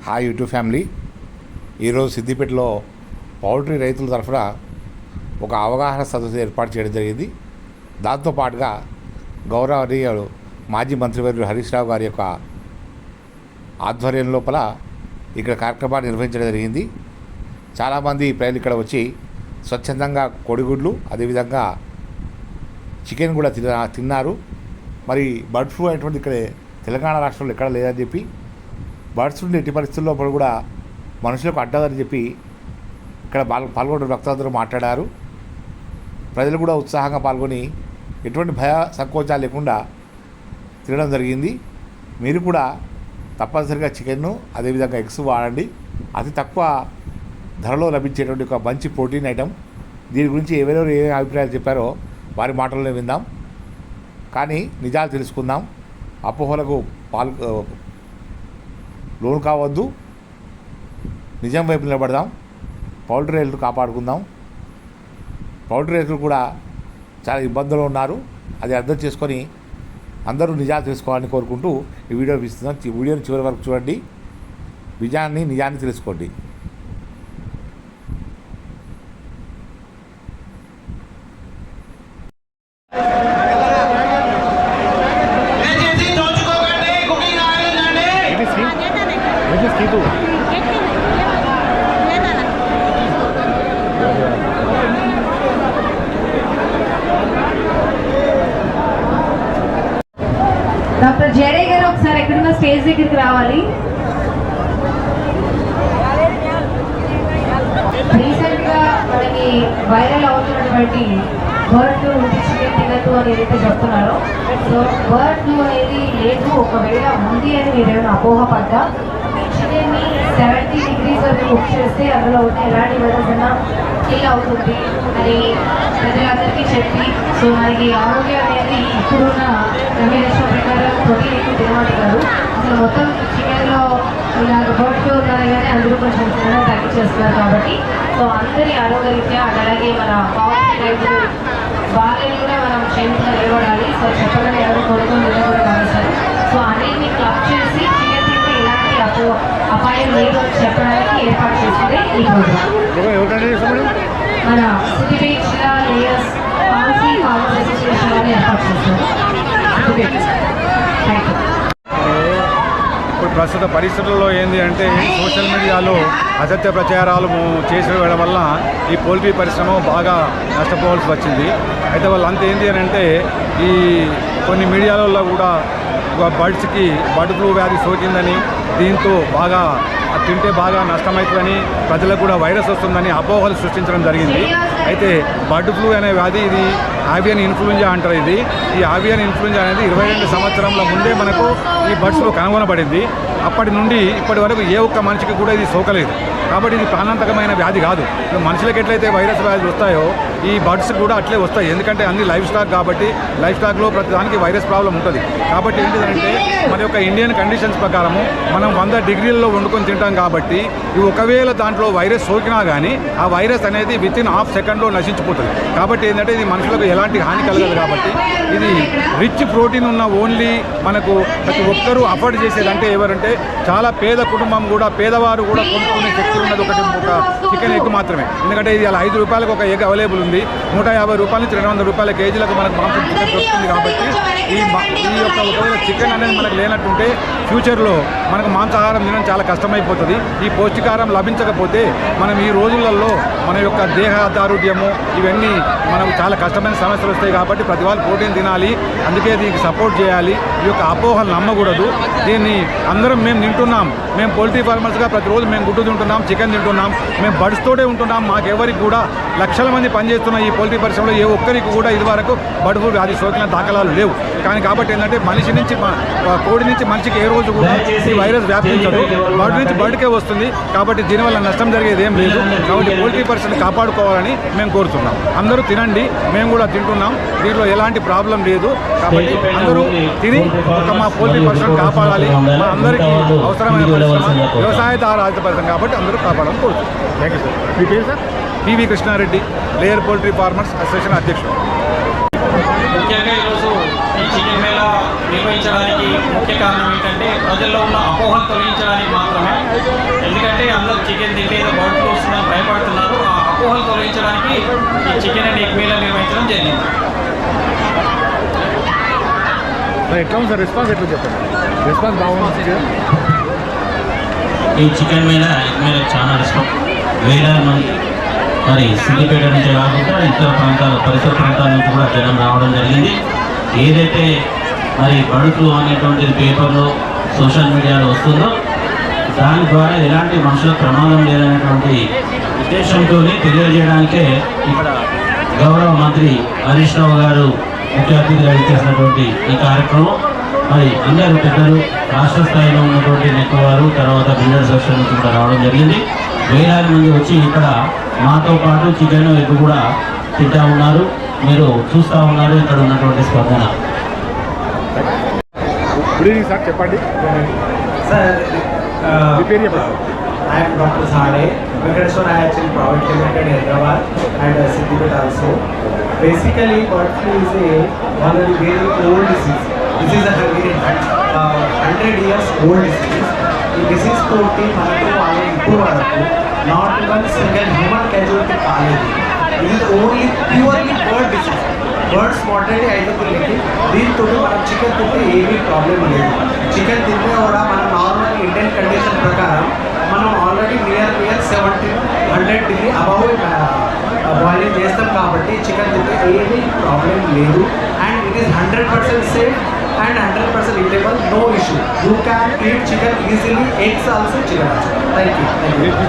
Hi YouTube family. ఈరోజు సిద్దిపేటలో poultry రైతుల తరఫున ఒక అవగాహన సదస్సు ఏర్పాటు చేయడం జరిగింది. దాంతోపాటుగా గౌరవనీయులు మాజీ మంత్రివర్యులు హరీష్ రావు గారి యొక్క ఆధ్వర్యం లోపల ఇక్కడ కార్యక్రమాన్ని నిర్వహించడం జరిగింది. చాలామంది ప్రజలు ఇక్కడ వచ్చి స్వచ్ఛందంగా కోడిగుడ్లు అదేవిధంగా చికెన్ కూడా తిన్నారు. మరి బర్డ్ ఫ్లూ అనేటువంటి ఇక్కడ తెలంగాణ రాష్ట్రంలో ఎక్కడ లేదని చెప్పి, బర్డ్స్ నుండి ఎట్టి పరిస్థితుల్లో కూడా మనుషులకు అడ్డదని చెప్పి ఇక్కడ పాల్గొన్న భక్తులందరూ మాట్లాడారు. ప్రజలు కూడా ఉత్సాహంగా పాల్గొని ఎటువంటి భయ సంకోచాలు లేకుండా తినడం జరిగింది. మీరు కూడా తప్పనిసరిగా చికెన్ను అదేవిధంగా ఎగ్స్ వాడండి. అతి తక్కువ ధరలో లభించేటువంటి ఒక మంచి ప్రోటీన్ ఐటెం. దీని గురించి ఎవరెవరు ఏ అభిప్రాయాలు చెప్పారో వారి మాటల్లో విందాం. కానీ నిజాలు తెలుసుకుందాం. అపోహలకు లోను కావద్దు. నిజం వైపు నిలబడదాం. పౌల్ట్రీ రైతులు కాపాడుకుందాం. పౌల్ట్రీ రైతులు కూడా చాలా ఇబ్బందులు ఉన్నారు. అది అర్థం చేసుకొని అందరూ నిజాలు తెలుసుకోవాలని కోరుకుంటూ ఈ వీడియో ఇస్తున్నాం. వీడియోని చివరి వరకు చూడండి. నిజాన్ని తెలుసుకోండి. డాక్టర్ జడే గారు ఒకసారి ఎక్కడున్న స్టేజ్ దగ్గరికి రావాలి. రీసెంట్ గా మనకి వైరల్ అవుతున్నటువంటి బర్డ్ ఫ్లూ చికెన్ తినద్దు అని ఏదైతే చెప్తున్నారో, సో బర్డ్ ఫ్లూ అనేది లేదు. ఒకవేళ ఉంది అని మీరు ఏమైనా అపోహపడ్డా, చికెన్ని 70 degrees వరకు కుక్ చేస్తే అందులో ఉన్న ఎలాంటి వైరస్ అయినా కిల్ అవుతుంది అని ప్రజలందరికీ చెప్పి, సో మనకి ఆరోగ్యం అనేది ఇప్పుడున్న రెమ్యునేషన్ ప్రకారం ప్రోటీన్ ఎక్కువ తినమంటున్నారు. అసలు మొత్తం చికెన్లో ఇలాగ బర్డ్ ఫ్లూ ఉన్నది కానీ అందరూ కొంచెం తినడం తగ్గించేస్తున్నారు. కాబట్టి సో అందరి ఆరోగ్యరీత్యా అలాగే మన పౌల్ట్రీ రైతులు వాళ్ళని కూడా మనం క్షేమంగా నిలబడాలి. సో చెప్పడం ఎవరు కొడుకుని కూడా కావాలి. సో అన్నింటినీ క్లబ్ చేసి చికెన్ తింటే ఇలాంటి అపాయం లేదు అని చెప్పడానికి ఏర్పాటు చేసింది ఈ ప్రోగ్రామ్. మన సిద్దిపేట జిల్లా లేయర్స్ ఫార్మర్స్ అసోసియేషన్ అని ఏర్పాటు చేస్తారు. ఇప్పుడు ప్రస్తుత పరిస్థితుల్లో ఏంటి అంటే సోషల్ మీడియాలో అసత్య ప్రచారాలు చేసేయడం వల్ల ఈ పోల్ట్రీ పరిశ్రమ బాగా నష్టపోవాల్సి వచ్చింది. అయితే వాళ్ళంతా ఏంటి అని అంటే ఈ కొన్ని మీడియాలలో కూడా బర్డ్స్కి బర్డ్ ఫ్లూ వ్యాధి సోకిందని, దీంతో బాగా తింటే బాగా నష్టమవుతుందని, ప్రజలకు కూడా వైరస్ వస్తుందని అపోహలు సృష్టించడం జరిగింది. అయితే బర్డ్ ఫ్లూ అనే వ్యాధి ఇది ఆవియన్ ఇన్ఫ్లుయెంజా అంటారు. ఈ ఆవియన్ ఇన్ఫ్లుయెంజా అనేది 22 సంవత్సరాల ముందే మనకు ఈ బర్డ్స్లో కనుగొనబడింది. అప్పటి నుండి ఇప్పటి వరకు ఏ ఒక్క మనిషికి కూడా ఇది సోకలేదు. కాబట్టి ఇది ప్రాణాంతకమైన వ్యాధి కాదు. ఇప్పుడు మనుషులకు ఎట్లయితే వైరస్ వ్యాధులు వస్తాయో ఈ బర్డ్స్ కూడా అట్లే వస్తాయి. ఎందుకంటే అన్ని లైఫ్ స్టాక్ కాబట్టి లైఫ్ స్టాక్లో ప్రతిదానికి వైరస్ ప్రాబ్లం ఉంటుంది. కాబట్టి ఏంటిదంటే మన యొక్క ఇండియన్ కండిషన్స్ ప్రకారము మనం 100 డిగ్రీల్లో వండుకొని తింటాం. కాబట్టి ఇవి ఒకవేళ దాంట్లో వైరస్ సోకినా కానీ ఆ వైరస్ అనేది వితిన్ హాఫ్ సెకండ్లో నశించిపోతుంది. కాబట్టి ఏంటంటే ఇది మనుషులకు ఎలాంటి హాని కలగదు. కాబట్టి ఇది రిచ్ ప్రోటీన్ ఉన్న ఓన్లీ మనకు ప్రతి ఒక్కరూ అఫోర్డ్ చేసేది అంటే ఎవరంటే చాలా పేద కుటుంబం కూడా, పేదవారు కూడా కొనుక్కునే శక్తి ఉన్నది ఒక చికెన్ ఎగ్ మాత్రమే. ఎందుకంటే ఇది అలా 5 రూపాయలకు ఒక ఎగ్ అవైలబుల్ ఉంది. 150 రూపాయల నుంచి 200 రూపాయల కేజీలకు మనకు మాంసం చికెన్ దొరుకుతుంది. కాబట్టి ఈ యొక్క ఒకవేళ చికెన్ అనేది మనకు లేనట్టుంటే ఫ్యూచర్లో మనకు మాంసాహారం తినడం చాలా కష్టమైపోతుంది. ఈ పౌష్టికాహారం లభించకపోతే మనం ఈ రోజులలో మన యొక్క దేహ దారుఢ్యము ఇవన్నీ మనకు చాలా కష్టమైన సమస్యలు వస్తాయి. కాబట్టి ప్రతి వాళ్ళు ప్రోటీన్ తినాలి. అందుకే దీనికి సపోర్ట్ చేయాలి. ఈ యొక్క అపోహలు నమ్మకూడదు. దీన్ని అందరం మేము తింటున్నాం. మేము పోల్ట్రీ ఫార్మర్స్గా ప్రతిరోజు మేము గుడ్డు తింటున్నాం, చికెన్ తింటున్నాం, మేము బర్డ్స్తోనే ఉంటున్నాం. మాకెవరికి కూడా లక్షల మంది పనిచేస్తున్న ఈ పోల్ట్రీ పరిశ్రమలో ఏ ఒక్కరికి కూడా ఇదివరకు బర్డ్ ఫ్లూ వ్యాధి సోకిన దాఖలాలు లేవు. కానీ కాబట్టి ఏంటంటే మనిషి నుంచి కోడి నుంచి మనిషికి ఏ రోజు కూడా ఈ వైరస్ వ్యాపించదు. బర్డ్ నుంచి బర్డ్కే వస్తుంది. కాబట్టి దీనివల్ల నష్టం జరిగేది ఏం లేదు. కాబట్టి పోల్ట్రీ పరిశ్రమని కాపాడుకోవాలని మేము కోరుతున్నాం. అందరూ తినండి, మేము కూడా తింటున్నాం. దీంట్లో ఎలాంటి ప్రాబ్లం లేదు. కాబట్టి అందరూ తిని మా పోల్ట్రీ పరిశ్రమ కాపాడాలి. మా అందరికీ అవసరమైన పరిశ్రమ వ్యవసాయదార పరిశ్రమ కాబట్టి అందరూ కాపాడాలని కోరుతున్నాం. Thank you sir. మీ పేరు sir? PV Krishnareddy, layer poultry farmers association అధ్యక్షుడు. ముఖ్యంగా ఈరోజు ఈ ఈ చికెన్ మేళా నిర్వహించడానికి ముఖ్య కారణం ఏంటంటే ప్రజల్లో ఉన్న అపోహలు తొలగించడానికి మాత్రమే. ఎందుకంటే అందరూ చికెన్ తింటే బర్డ్ ఫ్లూ వస్తుందని భయపడుతున్నారు. ఆ అపోహలు తొలగించడానికి ఈ చికెన్ అండ్ ఎగ్ మేళా నిర్వహించడం జరిగింది. ఎట్లా ఉంది సార్ రెస్పాన్స్? ఎట్లా చెప్పండి. రెస్పాన్స్ బాగుంది. ఈ చికెన్ మీద ఎగ్ మీద చాలా రెస్పాన్స్. వేలాది మంది మరి సిద్దిపేట నుంచి కాకుండా ఇతర ప్రాంతాల పరిసర ప్రాంతాల నుంచి కూడా జనం రావడం జరిగింది. ఏదైతే మరి బర్డ్ ఫ్లూ అనేటువంటిది పేపర్లో సోషల్ మీడియాలో వస్తుందో దాని ద్వారా ఎలాంటి మనుషులకు ప్రమాదం లేదనేటువంటి ఉద్దేశంతో తెలియజేయడానికే ఇక్కడ గౌరవ మంత్రి హరీష్ రావు గారు ముఖ్య అతిథిగా ఇచ్చేసినటువంటి ఈ కార్యక్రమం. మరి అందరూ పెద్దలు రాష్ట్ర స్థాయిలో ఉన్నటువంటి నెక్కవారు తర్వాత బిల్డర్ సెక్షన్ నుంచి కూడా రావడం జరిగింది. వేలాది మంది వచ్చి ఇక్కడ మాతో పాటు చికెన్ ఎగ్ కూడా తింటా ఉన్నారు. మీరు చూస్తూ ఉన్నారు ఇక్కడ ఉన్నటువంటి స్పందన. గుడ్ ఈవినింగ్ సార్, చెప్పండి. సార్ మీ పేరు చెప్పండి. I am Dr. Sade, Venkateswara IHL Private Limited, Hyderabad, and Siddipet also. Basically, bird flu is one of the very old disease. This is a very 100 years old disease. The disease తోటి మనకు వాళ్ళు ఇప్పుడు వరకు not even single human casualty కాలేదు. ఇది only purely bird disease. Birds mortality అవుతుంది. దీంతో మనం చికెన్ తింటే ఏమీ ప్రాబ్లం లేదు. చికెన్ తింటే కూడా మనం నార్మల్ ఇండియన్ కండిషన్ ప్రకారం మనం already near 100 degree above boiling చేస్తాం కాబట్టి చికెన్ తింటే ఏమీ ప్రాబ్లం లేదు. And it is 100% safe and 100% eatable, no issue. You can eat chicken easily, eggs also chicken also. Thank you.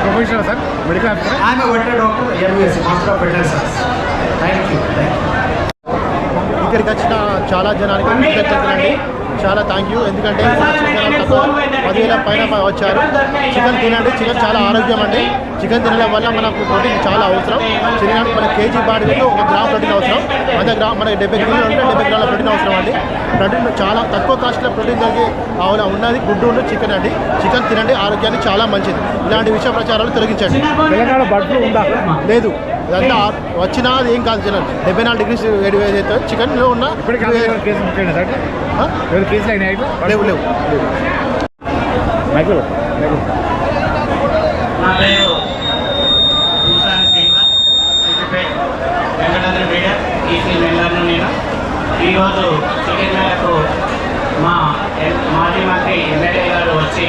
Professional sir, medical officer. I am a veterinary doctor, MBSc, Master of Veterinary Science. Thank you. ఇక్కడికి వచ్చిన చాలా జనానికి కృతజ్ఞతలండి. చాలా thank you. ఎందుకంటే జనాలు తక్కువ 10,000 పైన వచ్చారు. చికెన్ తినండి. చికెన్ చాలా ఆరోగ్యం అండి. చికెన్ తినడం వల్ల మనకు ప్రోటీన్ చాలా అవసరం. శరీరానికి మన KG body weight 1 gram protein అవసరం. 100 గ్రామ్ మనకి 70 కిలోలు ఉంటే 70 గ్రాముల ప్రోటీన్ అవసరం అండి. ప్రోటీన్ చాలా తక్కువ కాస్ట్లో ప్రోటీన్ దొరికి ఉన్నది గుడ్డు ఉన్న చికెన్ అండి. చికెన్ తినండి, ఆరోగ్యానికి చాలా మంచిది. ఇలాంటి విషయ ప్రచారాలు తొలగించండి. తెలంగాణ బర్డ్ ఫ్లూ ఉందా? లేదు, ఇదంతా వచ్చినా అది ఏం కాదు. జనం 74 డిగ్రీస్ వేడి అయితే చికెన్లో ఉన్న ఇప్పటికీ కేసులు ముఖ్యంగా సార్ కేసులు అయినాయి? లేవు. మైకులు నా పేరు శ్రీనివాస్, సిద్దిపేట వెంకటాద్రి మీడియా ఈసీ మెంబర్ను నేను. ఈరోజు చికెన్ మేళకు మా మాజీ మంత్రి ఎమ్మెల్యే గారు వచ్చి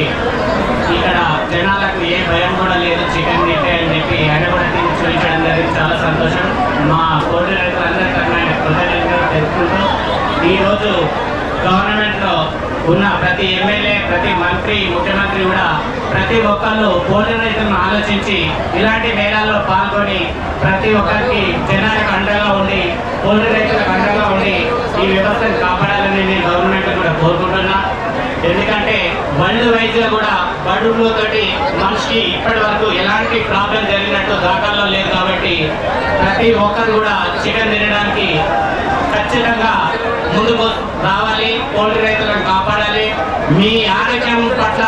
ఇక్కడ జనాలకు ఏ భయం కూడా లేదు చికెన్ తింటే అని చెప్పి ఆయన కూడా తిని చూపించడం జరిగింది. చాలా సంతోషం. మా కోటి రైతులందరికన్నా ఆయన కృతజ్ఞతలు తెలుపుకుంటూ ఈరోజు గవర్నమెంట్లో ఉన్న ప్రతి ఎమ్మెల్యే, ప్రతి మంత్రి, ముఖ్యమంత్రి కూడా ప్రతి ఒక్కళ్ళు పోటీ రైతులను ఆలోచించి ఇలాంటి మేళాల్లో పాల్గొని ప్రతి ఒక్కరికి జనానికి అండగా ఉండి పోటీ రైతులకు అండగా ఉండి ఈ వ్యవస్థను కాపాడాలని నేను గవర్నమెంట్ కూడా కోరుకుంటున్నా. ఎందుకంటే వరల్డ్ వైజ్గా కూడా బర్డ్ ఫ్లూ తోటి మనిషికి ఇప్పటి వరకు ఎలాంటి ప్రాబ్లం జరిగినట్టు దాఖల్లో లేదు. కాబట్టి ప్రతి ఒక్కరు కూడా చికెన్ తినడానికి ఖచ్చితంగా ముందుకు రావాలి. పౌల్ట్రీ రైతులను కాపాడాలి. మీ ఆరోగ్యం పట్ల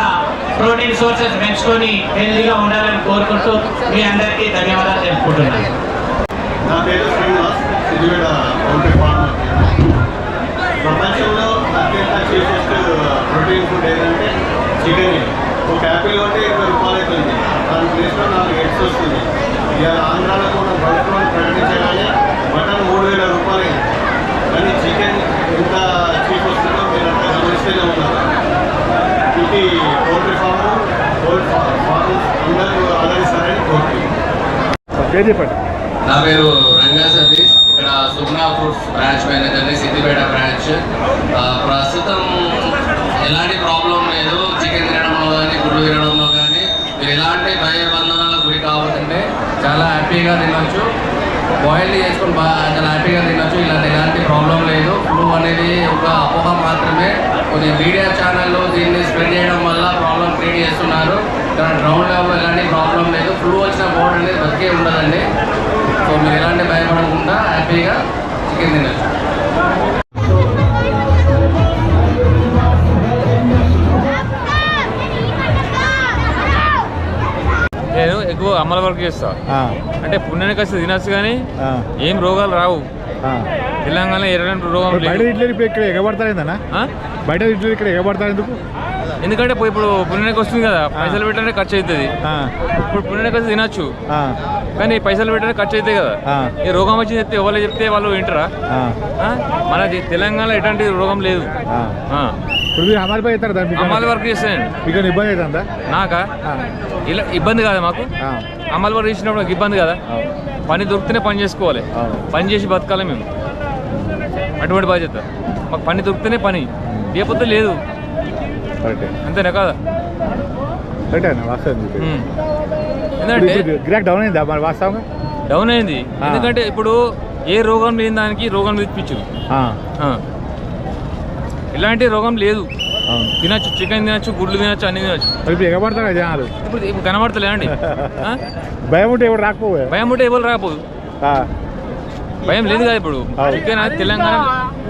ప్రోటీన్ సోర్సెస్ పెంచుకొని హెల్తీగా ఉండాలని కోరుకుంటూ మీ అందరికీ ధన్యవాదాలు తెలుపుకుంటున్నాను. నా పేరు శ్రీనివాస్, సిద్దిపేట పౌల్ట్రీ ఫార్మర్. ప్రపంచంలో అత్యంత చీపెస్ట్ ప్రోటీన్ ఫుడ్ ఏంటంటే చికెన్. ఒక యాపిల్ కొంటే 20 రూపాయలు అవుతుంది. దాని ప్లేస్లో 4 ఎగ్స్ వస్తుంది. ఇవాళ ఆంధ్రాలో కూడా బర్డ్ ఫ్లూ ప్రకటించగానే మటన్ 3,000 రూపాయలు. కానీ చికెన్ ఎంత చీప్ వస్తుందో మీరు అంతా గమనిస్తూనే ఉన్నారు. ఇది పౌల్ట్రీ ఫార్మ్ అందరూ ఆదరిస్తారని కోరుకుంటున్నాను. పేరు చెప్పండి. నా పేరు రంగా సతీష్, ఇక్కడ సుగ్నా ఫుడ్స్ బ్రాంచ్ మేనేజర్ని, సిద్దిపేట బ్రాంచ్. ప్రస్తుతం ఎలాంటి ప్రాబ్లం లేదు చికెన్ తినడంలో కానీ గుడ్లు తినడంలో కానీ. మీరు ఎలాంటి భయబంధనాలకు గురి కావద్దంటే చాలా హ్యాపీగా తినొచ్చు. బాయిల్ చేసుకొని చాలా హ్యాపీగా తినొచ్చు. ఇలాంటి ఎలాంటి ప్రాబ్లం లేదు. ఫ్లూ అనేది ఒక అపోహ మాత్రమే. కొన్ని మీడియా ఛానళ్ళు దీన్ని స్ప్రెడ్ చేయడం వల్ల ప్రాబ్లం క్రియేట్ చేస్తున్నారు. కానీ గ్రౌండ్ లెవెల్లో ఎలాంటి ప్రాబ్లం లేదు. ఫ్లూ వచ్చిన బోర్డు అనేది బతికే ఉండదండి. సో మీరు ఎలాంటి భయపడకుండా హ్యాపీగా చికెన్ తినచ్చు. నేను ఎక్కువ అమలు వరకు చేస్తా. అంటే పుణ్యానికి వస్తే తినచ్చు కానీ ఏం రోగాలు రావు. తెలంగాణలో ఎలాంటి రోగం బయట లేదు. ఇడ్లీ ఇప్పుడు ఇక్కడ ఎగబడతారేందన్నా ఆ? బయట ఇడ్లీ ఇక్కడ ఎగబడతారు ఎందుకు ఎందుకంటే ఇప్పుడు పుణ్యానికి వస్తుంది కదా, పైసలు పెట్టాలంటే ఖర్చు అవుతుంది. ఇప్పుడు పుణ్యానికి వస్తే తినచ్చు, కానీ పైసలు పెట్టాలంటే ఖర్చు అవుతాయి కదా. ఈ రోగం వచ్చి చెప్తే ఎవరు చెప్తే వాళ్ళు వింటారా? మన తెలంగాణలో ఎటువంటి రోగం లేదు. ఇప్పుడు మీరు అమలు అవుతారు దాన్ని అమలు వర్క్ చేస్తానండి. మీకు ఇబ్బంది అవుతుందా? నాకా ఇలా ఇబ్బంది కాదా మాకు? అమలు వర్క్ చేసినప్పుడు నాకు ఇబ్బంది కదా. పని దొరికితేనే పని చేసుకోవాలి, పని చేసి బతకాలి మేము. అటువంటి బాధ్యత మాకు. పని దొరికితేనే పని, లేకపోతే లేదు. అంతేనా కదా? ఎందుకంటే గిరాక్ డౌన్ అయిందా మరి వాస్తవంగా? డౌన్ అయింది. ఎందుకంటే ఇప్పుడు ఏ రోగం లేని దానికి రోగం తెప్పించు. ఇలాంటి రోగం లేదు. తినచ్చు, చికెన్ తినచ్చు, గుడ్లు తినచ్చు, అన్ని తినచ్చు. ఇప్పుడు ఎగబడతారు జనాలు. ఇప్పుడు కనబడతలేండి. భయం ఉంటే ఎవరు రాకపోవు. భయం ఉంటే ఎవరు రాకపోదు. భయం లేదు కదా ఇప్పుడు. చికెన్ అది తెలంగాణ.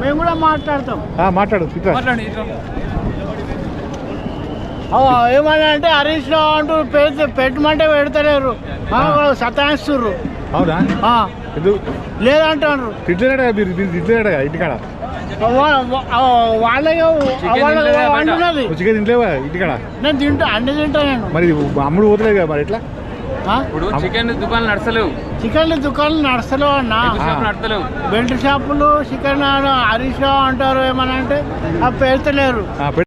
మేము కూడా మాట్లాడతాం. మాట్లాడు మాట్లాడండి. ఏమన్నా అంటే హరీష్ రావు అంటూ పెట్టమంటే పెడతలేరు, సతాయిస్తుర్రు. అవునా? లేదంటారు. తిట్టలేడా మీరు? తిట్టలేడా ఇంటికాడ? వాళ్ళకి అంటున్నది. చికెన్ తింటలేవా ఇంటికాడ? నేను తింటా, అన్ని తింటా నేను. మరి అమ్ముడు పోతలేదు కదా మరి ఎట్లా? ఇప్పుడు చికెన్ దుకాణాలు నడచలేవు. చికెన్ దుకాణాలు నడచలేవు అన్న. నడతలేవు. బెల్ట్ షాపులు చికెన్ హరీష్ రావు అంటారు, ఏమన్నా అంటే పెడతలేరు.